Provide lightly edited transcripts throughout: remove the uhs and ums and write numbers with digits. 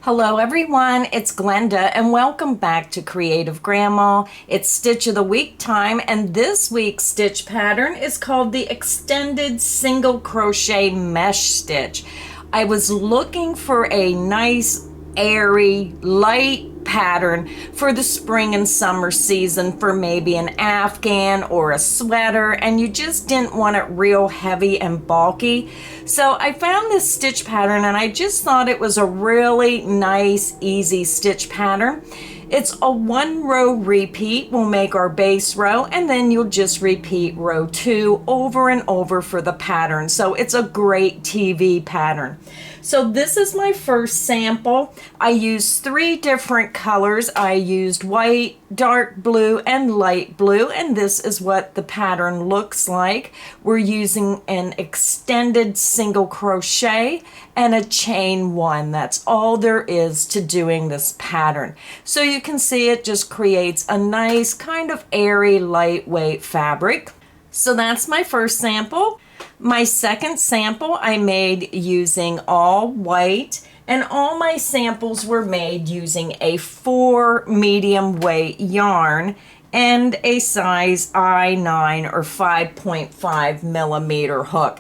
Hello everyone, it's Glenda and welcome back to Creative Grandma. It's Stitch of the Week time and this week's stitch pattern is called the Extended Single Crochet Mesh Stitch. I was looking for a nice, airy, light pattern for the spring and summer season for maybe an afghan or a sweater, and you just didn't want it real heavy and bulky. So I found this stitch pattern and I just thought it was a really nice, easy stitch pattern. It's a 1 row repeat. We'll make our base row and then you'll just repeat row 2 over and over for the pattern. So it's a great TV pattern. So this is my first sample. I used 3 different colors. I used white, dark blue, and light blue, and this is what the pattern looks like. We're using an extended single crochet and a chain 1. That's all there is to doing this pattern. So you can see it just creates a nice kind of airy, lightweight fabric. So that's my first sample. My second sample I made using all white, and all my samples were made using a 4 medium weight yarn and a size I9 or 5.5 millimeter hook.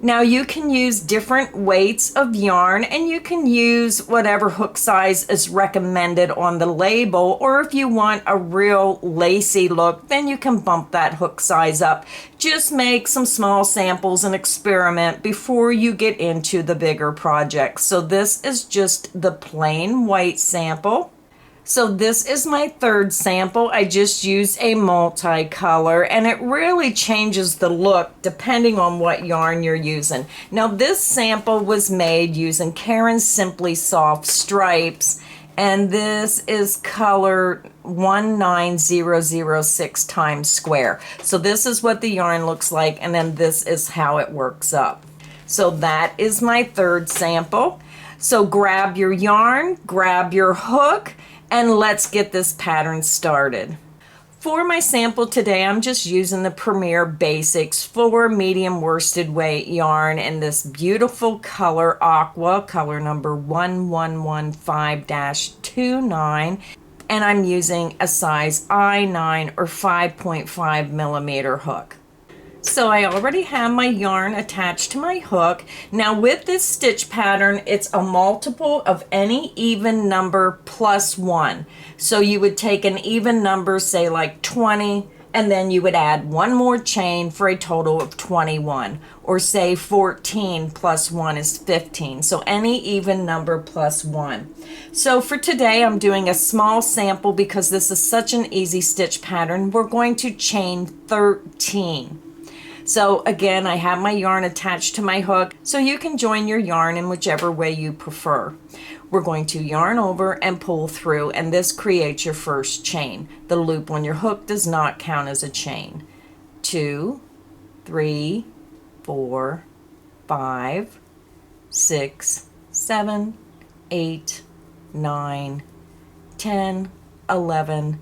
Now you can use different weights of yarn and you can use whatever hook size is recommended on the label, or if you want a real lacy look, then you can bump that hook size up. Just make some small samples and experiment before you get into the bigger projects. So this is just the plain white sample. So this is my third sample. I just used a multicolor and it really changes the look depending on what yarn you're using. Now this sample was made using Karen's Simply Soft Stripes, and this is color 19006 times square. So this is what the yarn looks like, and then this is how it works up. So that is my third sample. So grab your yarn, grab your hook, and let's get this pattern started. For my sample today, I'm just using the Premier Basics 4 medium worsted weight yarn in this beautiful color aqua, color number 1115-29, and I'm using a size I9 or 5.5 millimeter hook. So I already have my yarn attached to my hook. Now with this stitch pattern, it's a multiple of any even number plus 1. So you would take an even number, say like 20, and then you would add 1 more chain for a total of 21. Or say 14 plus 1 is 15. So any even number plus 1. So for today, I'm doing a small sample because this is such an easy stitch pattern. We're going to chain 13. So again, I have my yarn attached to my hook, so you can join your yarn in whichever way you prefer. We're going to yarn over and pull through, and this creates your first chain. The loop on your hook does not count as a chain. 2, 3, 4, 5, 6, 7, 8, 9, 10, 11,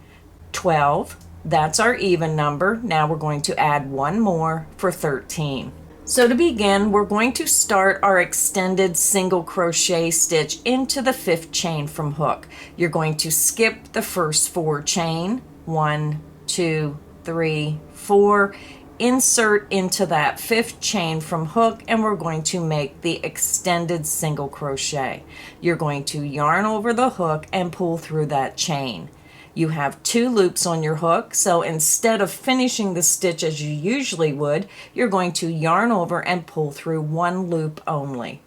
12. That's our even number. Now we're going to add 1 more for 13. So to begin, we're going to start our extended single crochet stitch into the 5th chain from hook. You're going to skip the first 4 chain, 1, 2, 3, 4, insert into that 5th chain from hook, and we're going to make the extended single crochet. You're going to yarn over the hook and pull through that chain. You have 2 loops on your hook, so instead of finishing the stitch as you usually would, you're going to yarn over and pull through 1 loop only.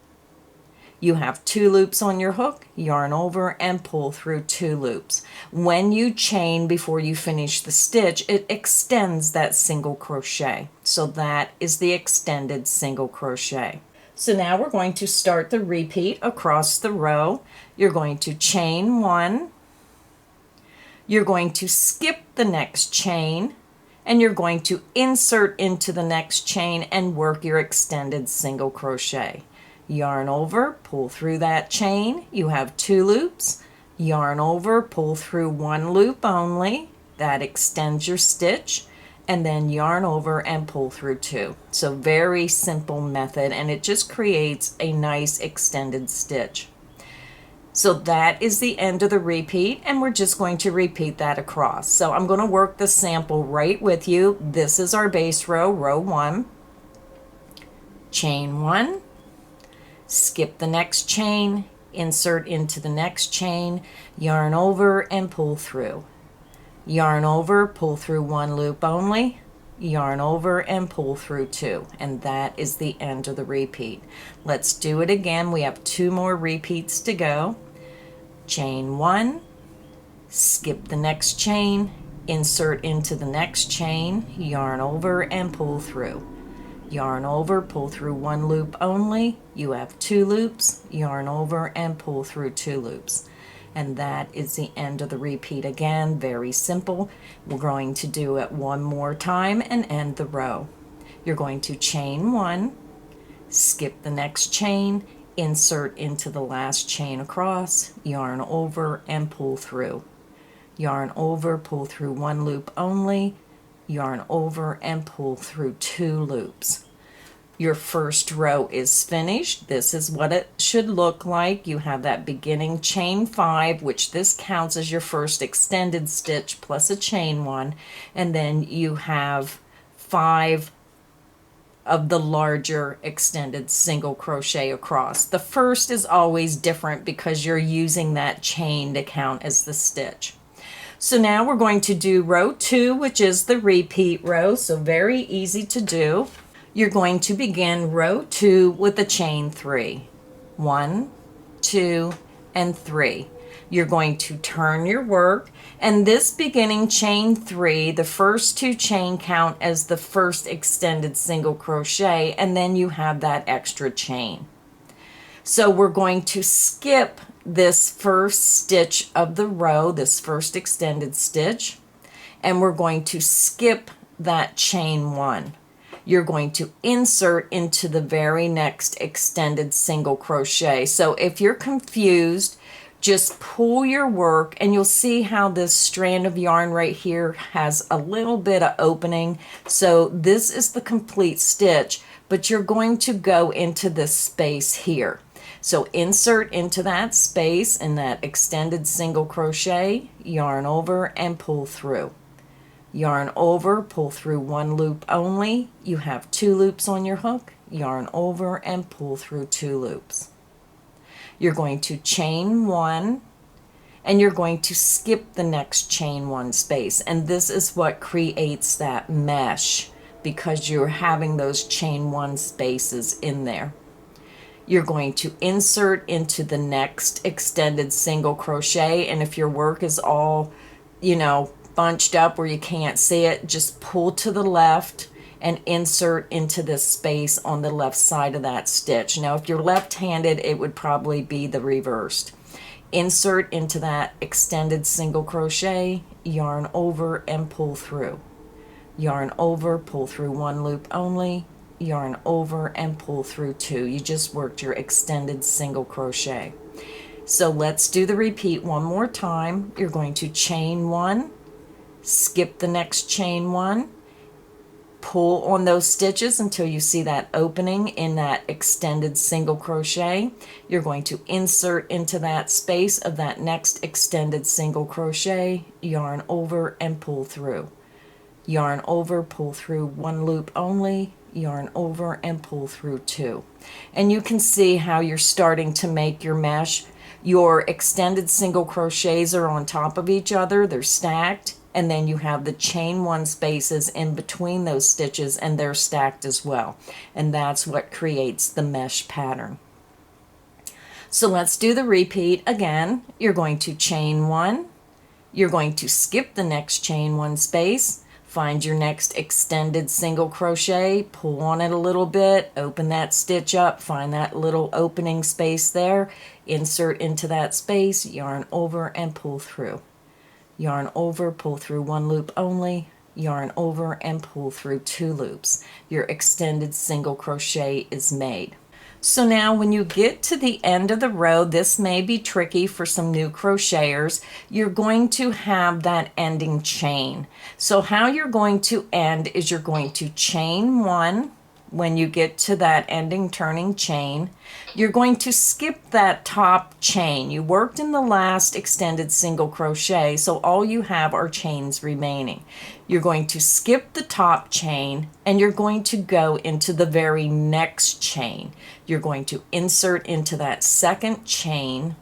You have 2 loops on your hook, yarn over and pull through 2 loops. When you chain before you finish the stitch, it extends that single crochet. So that is the extended single crochet. So now we're going to start the repeat across the row. You're going to chain 1. You're going to skip the next chain, and you're going to insert into the next chain and work your extended single crochet. Yarn over, pull through that chain. You have 2 loops. Yarn over, pull through 1 loop only. That extends your stitch. And then yarn over and pull through 2. So very simple method, and it just creates a nice extended stitch. So that is the end of the repeat, and we're just going to repeat that across. So I'm going to work the sample right with you. This is our base row, row 1, chain 1, skip the next chain, insert into the next chain, yarn over and pull through. Yarn over, pull through 1 loop only, yarn over and pull through 2, and that is the end of the repeat. Let's do it again. We have 2 more repeats to go. Chain 1, skip the next chain, insert into the next chain, yarn over and pull through. Yarn over, pull through 1 loop only. You have 2 loops, yarn over and pull through 2 loops. And that is the end of the repeat. Again, very simple. We're going to do it one more time and end the row. You're going to chain 1, skip the next chain, insert into the last chain across, yarn over and pull through. Yarn over, pull through 1 loop only, yarn over and pull through 2 loops. Your first row is finished. This is what it should look like. You have that beginning chain 5, which this counts as your first extended stitch plus a chain 1, and then you have 5 of the larger extended single crochet across. The first is always different because you're using that chain to count as the stitch. So now we're going to do row 2, which is the repeat row, so very easy to do. You're going to begin row 2 with a chain 3. 1, 2, and 3. You're going to turn your work, and this beginning chain 3, the first 2 chain count as the first extended single crochet, and then you have that extra chain. So we're going to skip this first stitch of the row, this first extended stitch, and we're going to skip that chain 1. You're going to insert into the very next extended single crochet. So if you're confused, just pull your work and you'll see how this strand of yarn right here has a little bit of opening. So this is the complete stitch, but you're going to go into this space here. So insert into that space in that extended single crochet, yarn over and pull through. Yarn over, pull through 1 loop only. You have 2 loops on your hook, yarn over and pull through 2 loops. You're going to chain 1 and you're going to skip the next chain 1 space, and this is what creates that mesh because you're having those chain 1 spaces in there. You're going to insert into the next extended single crochet, and if your work is all, bunched up where you can't see it, just pull to the left and insert into this space on the left side of that stitch. Now if you're left-handed, it would probably be the reversed. Insert into that extended single crochet, yarn over and pull through. Yarn over, pull through 1 loop only, yarn over and pull through 2. You just worked your extended single crochet. So let's do the repeat one more time. You're going to chain 1, skip the next chain 1, pull on those stitches until you see that opening in that extended single crochet. You're going to insert into that space of that next extended single crochet, yarn over and pull through. Yarn over, pull through 1 loop only, yarn over and pull through 2. And you can see how you're starting to make your mesh. Your extended single crochets are on top of each other, they're stacked, and then you have the chain 1 spaces in between those stitches, and they're stacked as well. And that's what creates the mesh pattern. So let's do the repeat again. You're going to chain 1, you're going to skip the next chain 1 space, find your next extended single crochet, pull on it a little bit, open that stitch up, find that little opening space there, insert into that space, yarn over and pull through. Yarn over, pull through 1 loop only, yarn over and pull through 2 loops. Your extended single crochet is made. So now when you get to the end of the row, this may be tricky for some new crocheters. You're going to have that ending chain. So how you're going to end is you're going to chain 1, when you get to that ending turning chain, you're going to skip that top chain. You worked in the last extended single crochet, so all you have are chains remaining. You're going to skip the top chain and you're going to go into the very next chain. You're going to insert into that second chain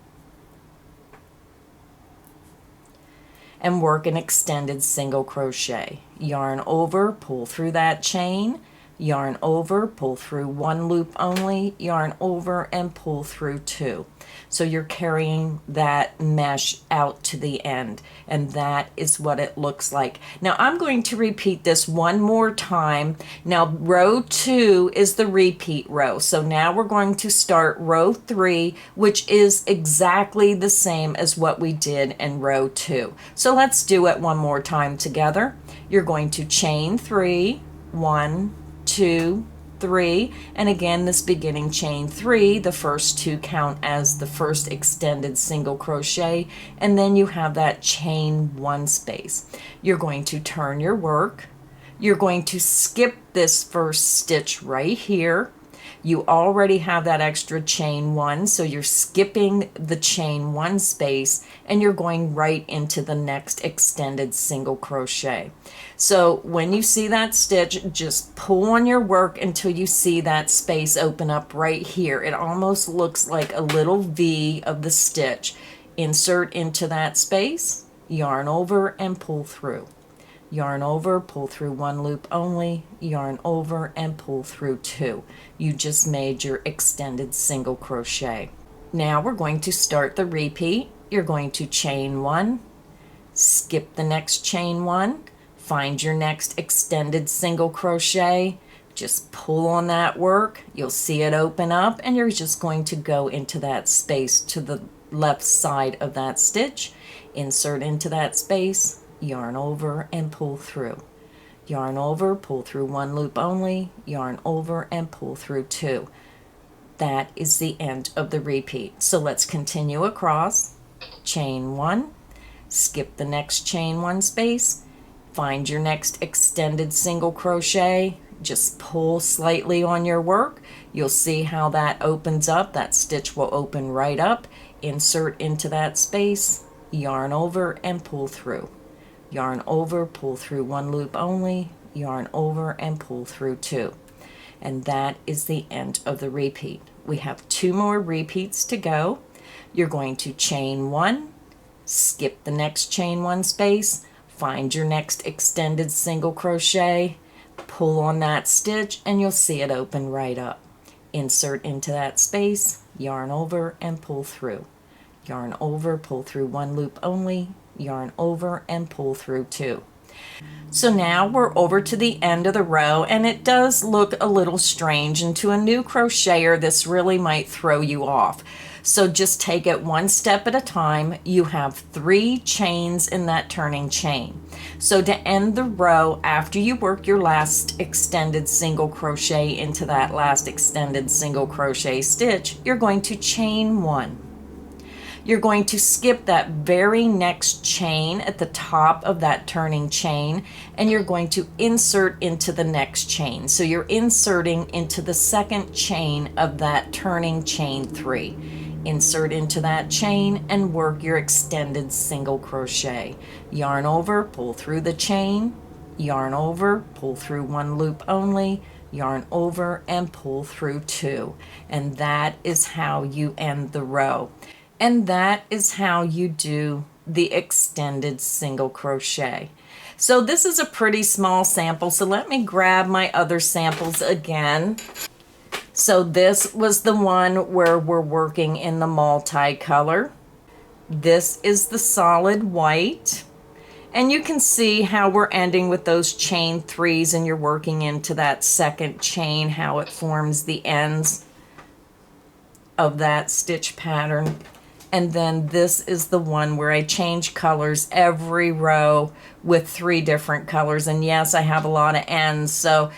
and work an extended single crochet. Yarn over, pull through that chain, yarn over, pull through one loop only, yarn over and pull through two. So you're carrying that mesh out to the end, and that is what it looks like. Now I'm going to repeat this one more time. Now row 2 is the repeat row. So now we're going to start row 3, which is exactly the same as what we did in row 2. So let's do it one more time together. You're going to chain 3, 1, 2, 3, and again this beginning chain 3, the first 2 count as the first extended single crochet, and then you have that chain 1 space. You're going to turn your work. You're going to skip this first stitch right here. You already have that extra chain 1, so you're skipping the chain 1 space and you're going right into the next extended single crochet. So when you see that stitch, just pull on your work until you see that space open up right here. It almost looks like a little V of the stitch. Insert into that space, yarn over and pull through. Yarn over, pull through one loop only, yarn over and pull through two. You just made your extended single crochet. Now we're going to start the repeat. You're going to chain 1, skip the next chain 1, find your next extended single crochet, just pull on that work, you'll see it open up, and you're just going to go into that space to the left side of that stitch, insert into that space, yarn over and pull through. Yarn over, pull through one loop only, yarn over and pull through two. That is the end of the repeat. So let's continue across. Chain 1, skip the next chain 1 space, find your next extended single crochet, just pull slightly on your work. You'll see how that opens up. That stitch will open right up. Insert into that space, yarn over and pull through. Yarn over, pull through one loop only, yarn over and pull through two. And that is the end of the repeat. We have 2 more repeats to go. You're going to chain 1, skip the next chain 1 space, find your next extended single crochet, pull on that stitch, and you'll see it open right up. Insert into that space, yarn over and pull through. Yarn over, pull through one loop only, yarn over and pull through two. So now we're over to the end of the row, and it does look a little strange, and to a new crocheter this really might throw you off. So just take it one step at a time. You have 3 chains in that turning chain. So to end the row, after you work your last extended single crochet into that last extended single crochet stitch, you're going to chain 1. You're going to skip that very next chain at the top of that turning chain, and you're going to insert into the next chain. So you're inserting into the second chain of that turning chain 3. Insert into that chain and work your extended single crochet. Yarn over, pull through the chain, yarn over, pull through one loop only, yarn over and pull through 2. And that is how you end the row. And that is how you do the extended single crochet. So this is a pretty small sample, so let me grab my other samples again. So this was the one where we're working in the multicolor. This is the solid white. And you can see how we're ending with those chain 3s, and you're working into that second chain, how it forms the ends of that stitch pattern. And then this is the one where I change colors every row with 3 different colors. And yes, I have a lot of ends, so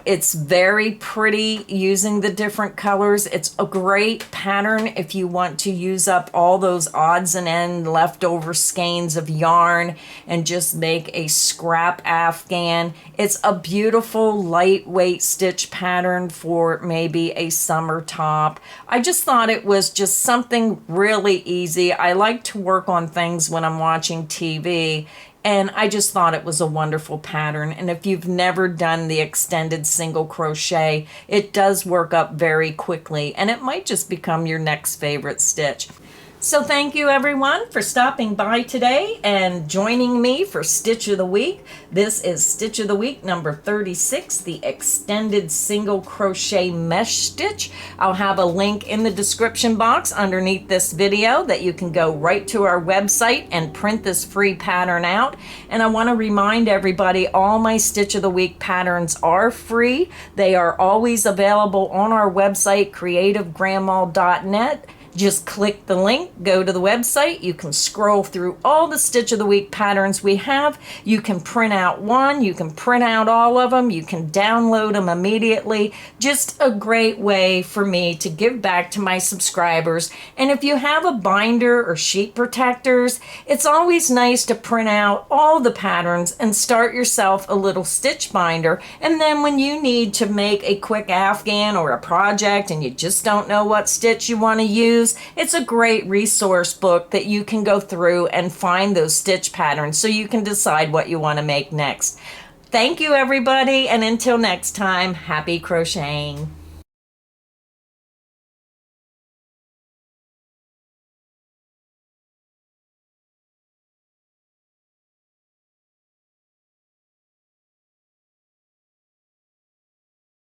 it's very pretty using the different colors. It's a great pattern if you want to use up all those odds and end leftover skeins of yarn and just make a scrap afghan. It's a beautiful lightweight stitch pattern for maybe a summer top. I just thought it was just something really easy. I like to work on things when I'm watching TV, and I just thought it was a wonderful pattern. And if you've never done the extended single crochet, it does work up very quickly, and it might just become your next favorite stitch. So thank you everyone for stopping by today and joining me for Stitch of the Week. This is Stitch of the Week number 36, the extended single crochet mesh stitch. I'll have a link in the description box underneath this video that you can go right to our website and print this free pattern out. And I want to remind everybody, all my Stitch of the Week patterns are free. They are always available on our website, creativegrandma.net. Just click the link, go to the website. You can scroll through all the Stitch of the Week patterns we have. You can print out one, you can print out all of them, you can download them immediately. Just a great way for me to give back to my subscribers. And if you have a binder or sheet protectors, it's always nice to print out all the patterns and start yourself a little stitch binder. And then when you need to make a quick afghan or a project and you just don't know what stitch you want to use, it's a great resource book that you can go through and find those stitch patterns so you can decide what you want to make next. Thank you everybody, and until next time, happy crocheting.